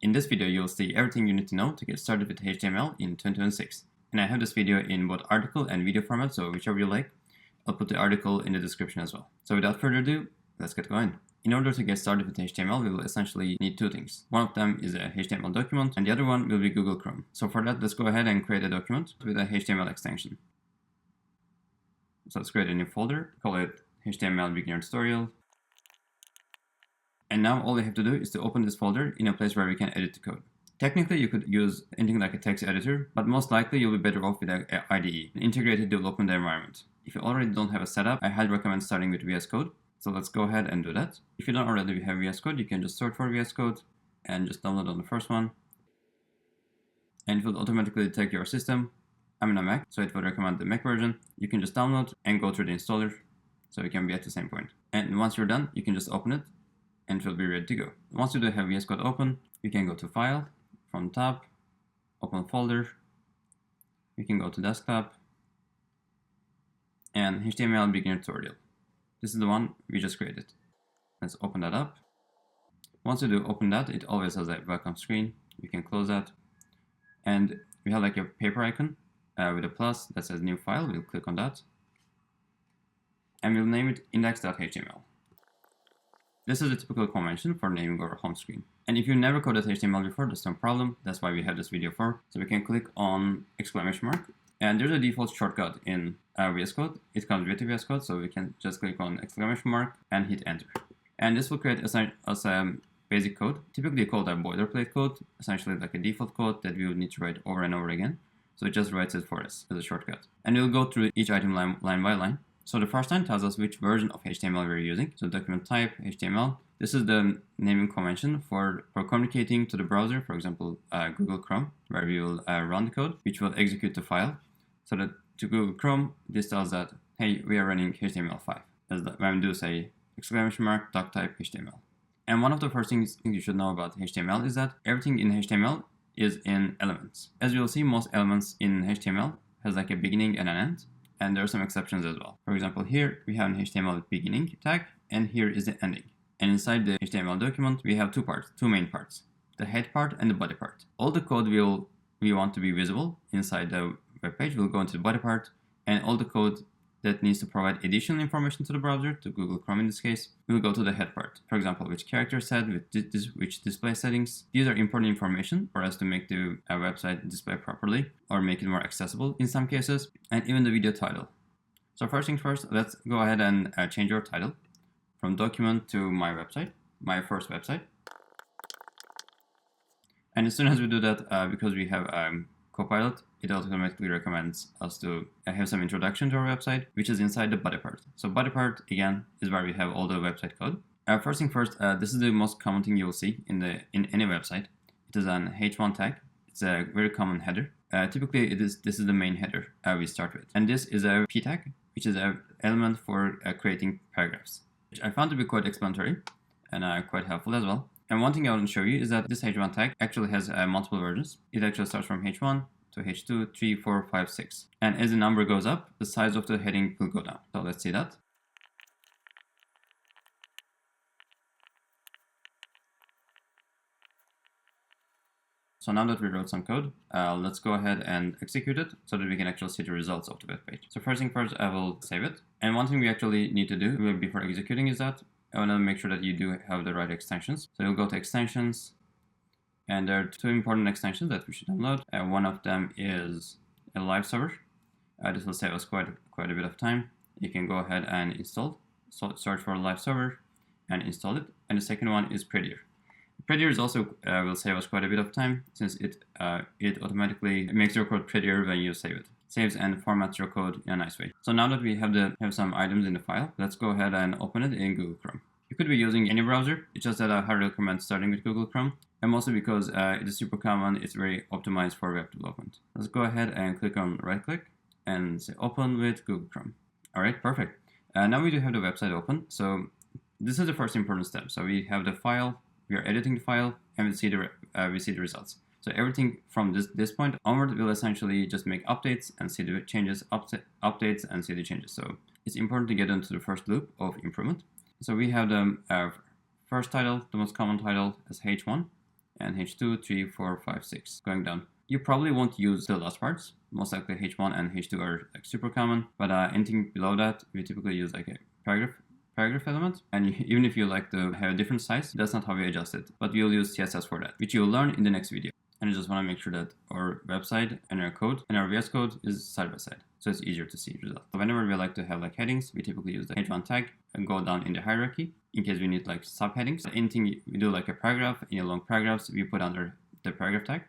In this video, you'll see everything you need to know to get started with HTML in 2026. And I have this video in both article and video format, so whichever you like, I'll put the article in the description as well. So without further ado, let's get going. In order to get started with HTML, we will essentially need two things. One of them is a HTML document, and the other one will be Google Chrome. So for that, let's go ahead and create a document with a HTML extension. So let's create a new folder, call it HTML Beginner Tutorial. And now all we have to do is to open this folder in a place where we can edit the code. Technically, you could use anything like a text editor, but most likely you'll be better off with an IDE, an integrated development environment. If you already don't have a setup, I highly recommend starting with VS Code. So let's go ahead and do that. If you don't already have VS Code, you can just search for VS Code and just download on the first one. And it will automatically detect your system. I'm in a Mac, so it will recommend the Mac version. You can just download and go through the installer, so we can be at the same point. And once you're done, you can just open it, and it will be ready to go. Once you do have VS Code open, you can go to File, from the top, Open Folder, you can go to Desktop, and HTML Beginner Tutorial. This is the one we just created. Let's open that up. Once you do open that, it always has a welcome screen. You can close that. And we have like a paper icon with a plus that says New File. We'll click on that. And we'll name it index.html. This is a typical convention for naming our home screen. And if you never coded HTML before, that's no problem. That's why we have this video for. So we can click on exclamation mark. And there's a default shortcut in VS Code. It comes with VS Code, so we can just click on exclamation mark and hit enter. And this will create a basic code, typically called a boilerplate code, essentially like a default code that we would need to write over and over again. So it just writes it for us as a shortcut. And we'll go through each item line by line. So the first line tells us which version of HTML we're using. So document type, HTML. This is the naming convention for communicating to the browser, for example, Google Chrome, where we will run the code, which will execute the file. So that to Google Chrome, this tells that, hey, we are running HTML5. As when we do say exclamation mark, doc type, HTML. And one of the first things you should know about HTML is that everything in HTML is in elements. As you'll see, most elements in HTML has like a beginning and an end. And there are some exceptions as well. For example, here we have an HTML beginning tag, and here is the ending. And inside the HTML document, we have two main parts, the head part and the body part. All the code we want to be visible inside the web page will go into the body part, and all the code that needs to provide additional information to the browser, to Google Chrome in this case, will go to the head part. For example, which character set, which display settings. These are important information for us to make the website display properly or make it more accessible in some cases, and even the video title. So first things first, let's go ahead and change our title from document to my website, my first website. And as soon as we do that, because we have Copilot, it automatically recommends us to have some introduction to our website, which is inside the body part. So body part, again, is where we have all the website code. First thing first, this is the most common thing you'll see in any website. It is an H1 tag. It's a very common header. Typically, this is the main header we start with. And this is a P tag, which is an element for creating paragraphs, which I found to be quite explanatory and quite helpful as well. And one thing I want to show you is that this H1 tag actually has multiple versions. It actually starts from H1 to H2, 3, 4, 5, 6. And as the number goes up, the size of the heading will go down. So let's see that. So now that we wrote some code, let's go ahead and execute it so that we can actually see the results of the web page. So first thing first, I will save it. And one thing we actually need to do before executing is that I want to make sure that you do have the right extensions. So you'll go to extensions, and there are two important extensions that we should download. One of them is a live server. This will save us quite a bit of time. You can go ahead and install. So search for a live server and install it. And the second one is Prettier. Prettier is also will save us quite a bit of time, since it automatically makes your code prettier when you save it. Saves and formats your code in a nice way. So now that we have some items in the file, let's go ahead and open it in Google Chrome. You could be using any browser. It's just that I highly recommend starting with Google Chrome, and mostly because it is super common. It's very optimized for web development. Let's go ahead and click on right click and say open with Google Chrome. All right, perfect. Now we do have the website open. So this is the first important step. So we have the file, we are editing the file, and we see the results. So everything from this point onward will essentially just make updates and see the changes, updates and see the changes. So it's important to get into the first loop of improvement. So we have the first title, the most common title, as H1, and H2, 3, 4, 5, 6, going down. You probably won't use the last parts. Most likely H1 and H2 are like super common, but anything below that, we typically use like a paragraph element. And even if you like to have a different size, that's not how we adjust it, but we'll use CSS for that, which you'll learn in the next video. And I just want to make sure that our website and our code and our VS Code is side by side, so it's easier to see results. So whenever we like to have like headings, we typically use the H1 tag and go down in the hierarchy in case we need like subheadings. So anything we do like a paragraph, any long paragraphs, we put under the paragraph tag.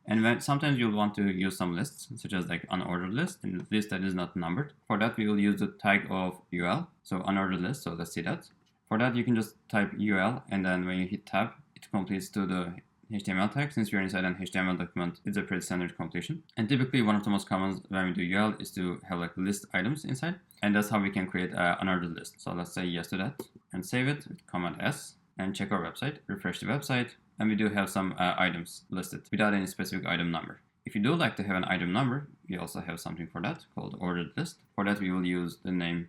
And sometimes you'll want to use some lists, such as like unordered list, and a list that is not numbered. For that, we will use the tag of UL, so unordered list. So let's see that. For that, you can just type UL, and then when you hit tab, it completes to the HTML tag. Since you're inside an HTML document, it's a pretty standard completion. And typically, one of the most common when we do UL is to have like list items inside, and that's how we can create an unordered list. So let's say yes to that, and save it with Command S, and check our website, refresh the website, and we do have some items listed without any specific item number. If you do like to have an item number, we also have something for that called ordered list. For that, we will use the name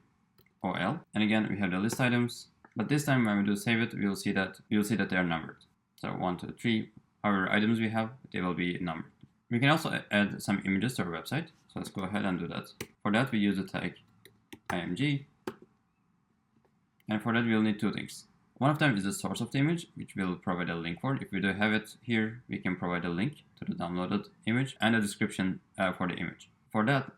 OL, and again we have the list items. But this time when we do save it, we will see that they are numbered. So 1, 2, 3, however items we have, they will be numbered. We can also add some images to our website. So let's go ahead and do that. For that, we use the tag img, and for that we'll need two things. One of them is the source of the image, which we'll provide a link for. If we do have it here, we can provide a link to the downloaded image and a description for the image. For that,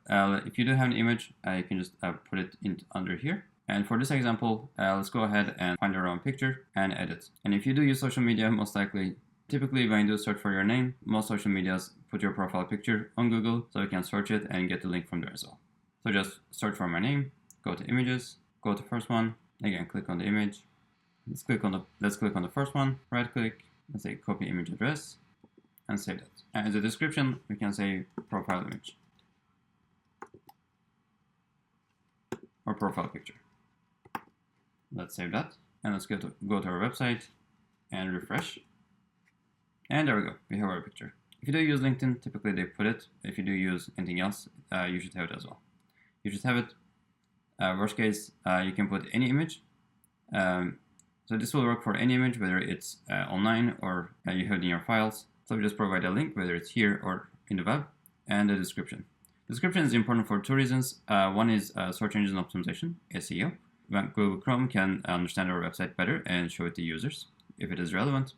if you do have an image, you can just put it in under here. And for this example, let's go ahead and find our own picture and edit. And if you do use social media, most likely, typically when you do search for your name, most social medias put your profile picture on Google, so you can search it and get the link from there as well. So just search for my name, go to images, go to first one, again click on the image. Let's click on the first one, right click, let's say copy image address, and save that. And as a description, we can say profile image or profile picture. Let's save that, and let's go to our website and refresh. And there we go, we have our picture. If you do use LinkedIn, typically they put it. If you do use anything else, you should have it as well. You should have it. Worst case, you can put any image. So this will work for any image, whether it's online or you have it in your files. So we just provide a link, whether it's here or in the web, and a description. Description is important for two reasons. One is search engine optimization, SEO. Google Chrome can understand our website better and show it to users if it is relevant.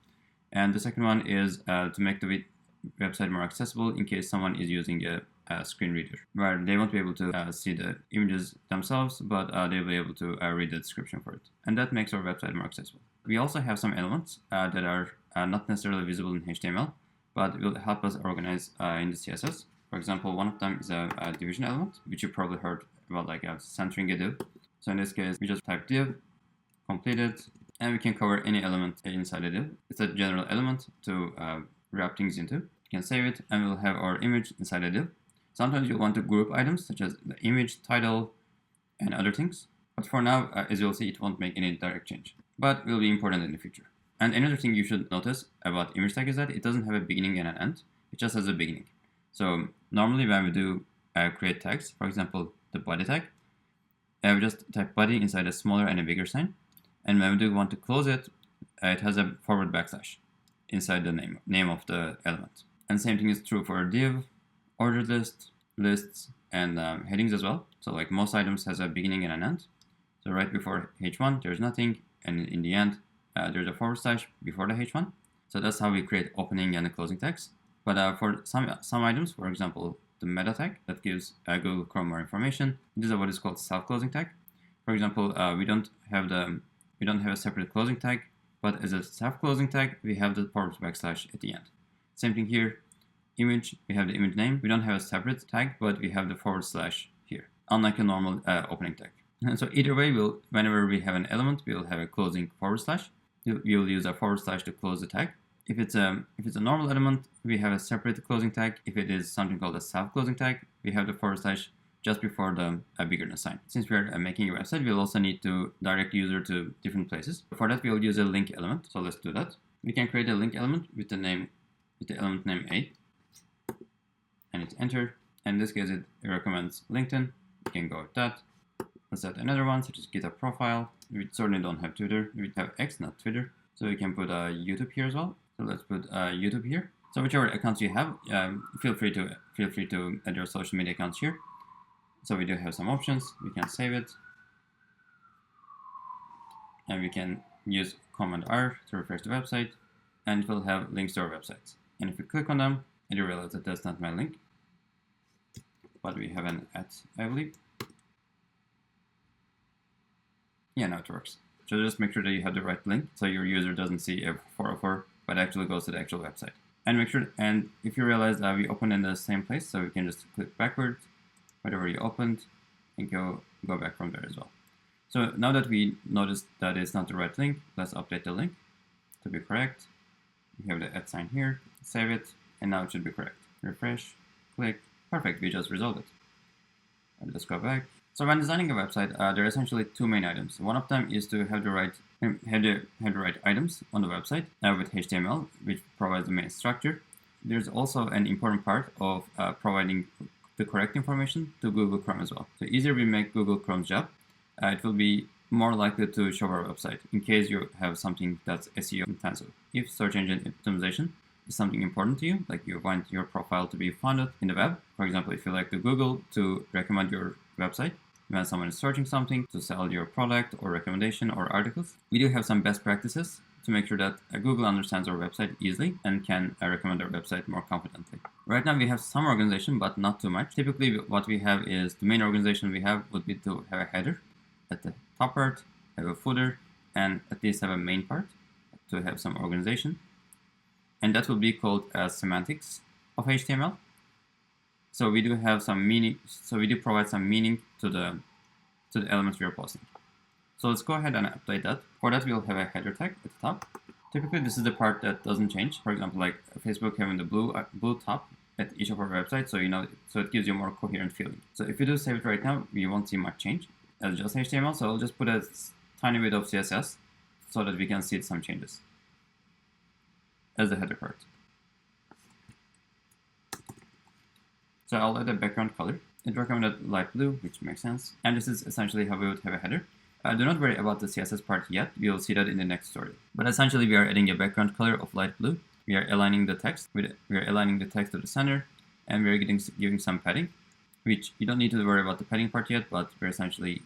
And the second one is to make the website more accessible in case someone is using a screen reader, where they won't be able to see the images themselves, but they'll be able to read the description for it. And that makes our website more accessible. We also have some elements that are not necessarily visible in HTML, but will help us organize in the CSS. For example, one of them is a division element, which you probably heard about, like centering a div. So in this case, we just type div, completed, and we can cover any element inside a div. It's a general element to wrap things into. You can save it, and we'll have our image inside a div. Sometimes you'll want to group items, such as the image, title, and other things. But for now, as you'll see, it won't make any direct change. But will be important in the future. And another thing you should notice about image tag is that it doesn't have a beginning and an end. It just has a beginning. So normally when we do create tags, for example, the body tag, we just type body inside a smaller and a bigger sign. And when we do want to close it, it has a forward backslash inside the name of the element. And same thing is true for div, ordered list, lists, and headings as well. So like most items has a beginning and an end. So right before H1, there's nothing, and in the end, there's a forward slash before the H1. So that's how we create opening and closing tags. But for some items, for example, the meta tag that gives Google Chrome more information, this is what is called self-closing tag. For example, we don't have a separate closing tag, but as a self-closing tag, we have the forward backslash at the end. Same thing here. Image, we have the image name. We don't have a separate tag, but we have the forward slash here, unlike a normal opening tag. And so either way, whenever we have an element, we'll have a closing forward slash. You'll use a forward slash to close the tag. If it's a normal element, we have a separate closing tag. If it is something called a self-closing tag, we have the forward slash just before the bigger than sign. Since we are making a website, we'll also need to direct user to different places. For that, we'll use a link element. So let's do that. We can create a link element with the element name A, and hit enter. And in this case, it recommends LinkedIn. You can go with that. Let's add another one, such as GitHub profile. We certainly don't have Twitter. We have X, not Twitter. So we can put YouTube here as well. So So let's put YouTube here. So whichever accounts you have, feel free to add your social media accounts here. So we do have some options. We can save it, and we can use Command R to refresh the website, and it will have links to our websites. And if we click on them, and you realize that that's not my link, but we have an at, I believe. Yeah, now it works. So just make sure that you have the right link, so your user doesn't see a 404, but actually goes to the actual website. And make sure, and if you realize that we opened in the same place, so we can just click backwards, whatever you opened, and go back from there as well. So now that we noticed that it's not the right link, let's update the link to be correct. We have the @ sign here, save it, and now it should be correct. Refresh, click, perfect, we just resolved it. And let's go back. So when designing a website, there are essentially two main items. One of them is to have the right items on the website with HTML, which provides the main structure. There's also an important part of providing the correct information to Google Chrome as well. So easier we make Google Chrome's job, it will be more likely to show our website in case you have something that's SEO intensive. If search engine optimization is something important to you, like you want your profile to be found in the web, for example, if you like to Google to recommend your website when someone is searching something to sell your product or recommendation or articles, we do have some best practices to make sure that Google understands our website easily and can recommend our website more confidently. Right now we have some organization, but not too much. Typically what we have is the main organization we have would be to have a header at the top part, have a footer, and at least have a main part to have some organization. And that will be called semantics of HTML. So we do have some meaning. So we do provide some meaning to the elements we are posting. So let's go ahead and update that. For that, we'll have a header tag at the top. Typically, this is the part that doesn't change. For example, like Facebook having the blue top at each of our websites, so it gives you a more coherent feeling. So if you do save it right now, we won't see much change as just HTML. So I'll just put a tiny bit of CSS so that we can see some changes as the header part. So I'll add a background color. It recommended light blue, which makes sense. And this is essentially how we would have a header. Do not worry about the CSS part yet. We will see that in the next tutorial. But essentially, we are adding a background color of light blue. We are aligning the text. We are aligning the text to the center, and we are giving some padding, which you don't need to worry about the padding part yet. But we're essentially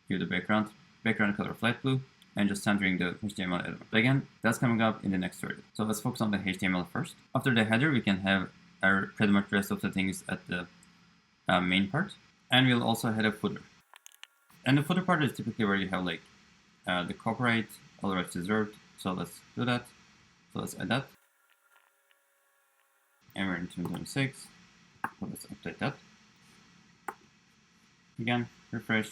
give the background color of light blue, and just centering the HTML element. But again, that's coming up in the next tutorial. So let's focus on the HTML first. After the header, we can have our pretty much rest of the things at the main part, and we'll also have a footer. And the footer part is typically where you have like the copyright, all rights reserved. So let's do that. So let's add that. And we're in 2026. So let's update that. Again, refresh,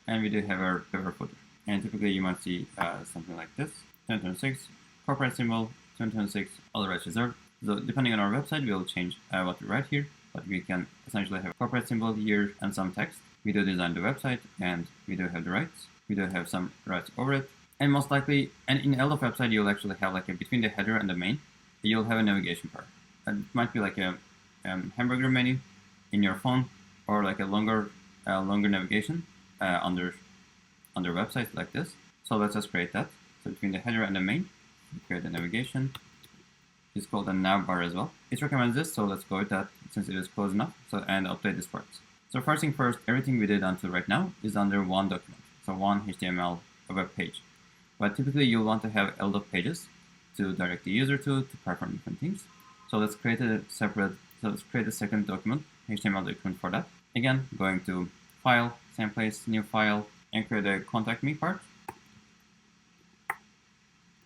and we do have our footer. And typically you might see something like this: 2026, copyright symbol, 2026, all rights reserved. So depending on our website, we will change what we write here, but we can essentially have a copyright symbol here and some text. We do design the website, and we do have the rights. We do have some rights over it. And most likely, and in LDOF website, you'll actually have like between the header and the main, you'll have a navigation part. It might be like a hamburger menu in your phone, or like a longer navigation under websites like this. So let's just create that. So between the header and the main, we create a navigation. It's called a nav bar as well. It recommends this, so let's go with that since it is close enough. So and update this part. So first thing first, everything we did until right now is under one document, so one HTML web page. But typically you'll want to have LDOF pages to direct the user to perform different things. So let's create a second document, HTML document for that. Again, going to File, same place, New File, and create a Contact Me part.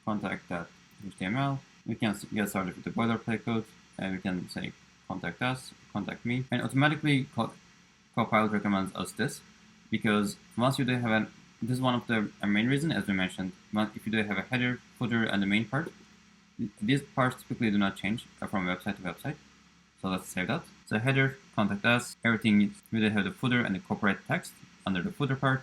Contact.html. We can get started with the boilerplate code, and we can say contact us, contact me, and automatically Copilot recommends us this, because once you do have this is one of the main reason, as we mentioned, if you do have a header, footer, and the main part, these parts typically do not change from website to website. So let's save that. So header, contact us, everything, we do have the footer and the copyright text under the footer part,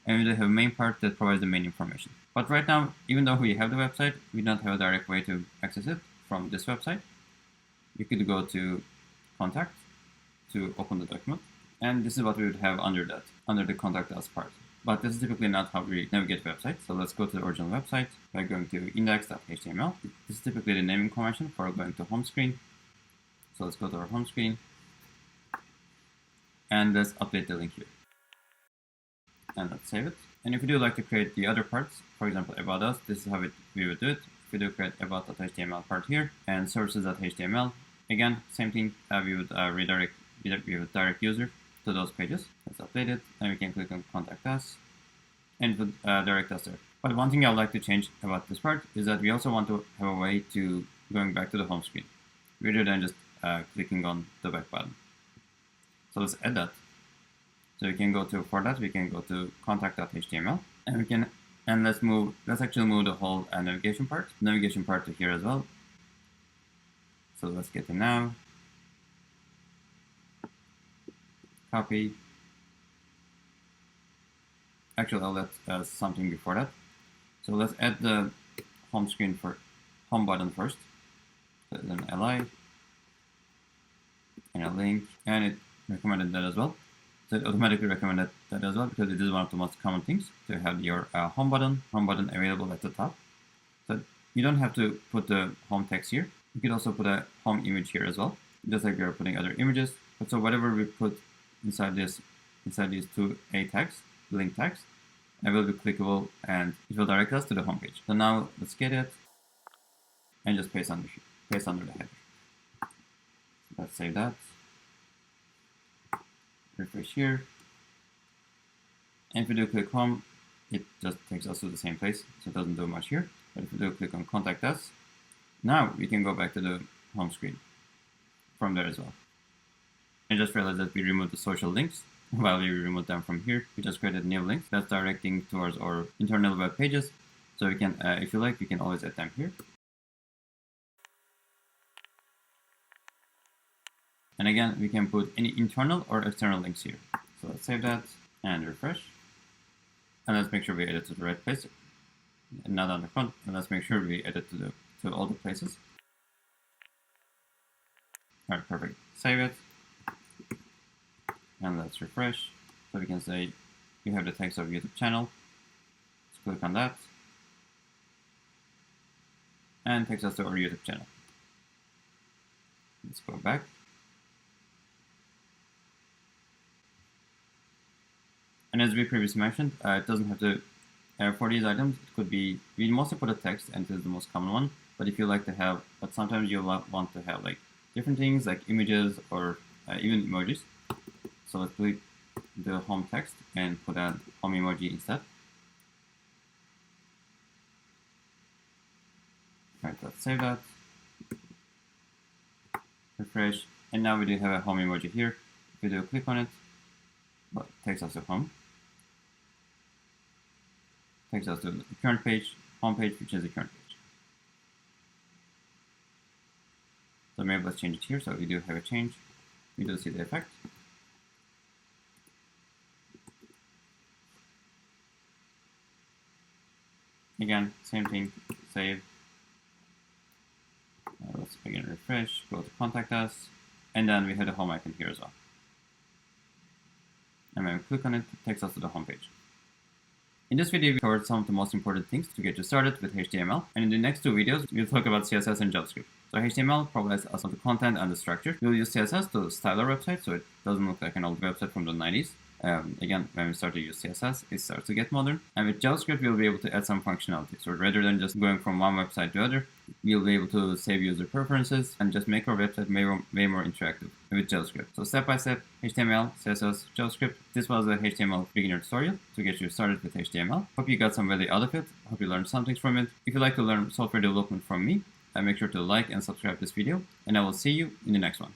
and we do have a main part that provides the main information. But right now, even though we have the website, we don't have a direct way to access it from this website. You could go to Contact to open the document. And this is what we would have under the Contact Us part. but this is typically not how we navigate websites. So let's go to the original website by going to index.html. This is typically the naming convention for going to home screen. So let's go to our home screen and let's update the link here. And let's save it. And if we do like to create the other parts, for example, about us, this is how we would do it. If we do create about.html part here and services.html, again, same thing, we would direct user to those pages. Let's update it, and we can click on contact us, and it would direct us there. But one thing I would like to change about this part is that we also want to have a way to going back to the home screen, rather than just clicking on the back button. So let's add that. So we can go to, for that, we can go to contact.html, and we can, and let's actually move the whole navigation part to here as well. So let's get to now, copy. Actually, I'll let something before that. So let's add the home screen for home button first. So then li and a link, and it recommended that as well. So it automatically recommended that as well because it is one of the most common things to have your home button available at the top. So you don't have to put the home text here. You could also put a home image here as well, just like we are putting other images. But so whatever we put inside these two tags, link tags, it will be clickable and it will direct us to the home page. So now let's get it and just paste under the header. Let's save that. Refresh here. And if we do click home, it just takes us to the same place, so it doesn't do much here. But if we do click on contact us, now we can go back to the home screen from there as well. I just realized that we removed the social links. While we removed them from here, we just created new links that's directing towards our internal web pages. So we can, if you like, you can always add them here. And again, we can put any internal or external links here. So let's save that and refresh. And let's make sure we edit to the right place, and not on the front. And let's make sure we edit to all the places. All right, perfect. Save it. And let's refresh. So we can say you have the text of YouTube channel. Let's click on that. And takes us to our YouTube channel. Let's go back. And as we previously mentioned, it doesn't have to, for these items, it could be, we mostly put a text, and it is the most common one. But if you like to have, but sometimes you want to have like different things like images or even emojis. So let's click the home text and put a home emoji instead. All right, let's save that. Refresh, and now we do have a home emoji here. If we do click on it, well, it takes us to home. Takes us to the current page, home page, which is the current page. So maybe let's change it here. So we do have a change. We do see the effect. Again, same thing, save. Let's again refresh, go to contact us, and then we have the home icon here as well. And when we click on it, it takes us to the home page. In this video, we covered some of the most important things to get you started with HTML, and in the next two videos, we'll talk about CSS and JavaScript. So HTML provides us with the content and the structure. We'll use CSS to style our website so it doesn't look like an old website from the 90s. Again, when we start to use CSS, it starts to get modern. And with JavaScript, we'll be able to add some functionality. So rather than just going from one website to other, we'll be able to save user preferences and just make our website way more interactive with JavaScript. So step by step, HTML, CSS, JavaScript. This was a HTML beginner tutorial to get you started with HTML. Hope you got some value out of it. Hope you learned something from it. If you'd like to learn software development from me, make sure to like and subscribe this video, and I will see you in the next one.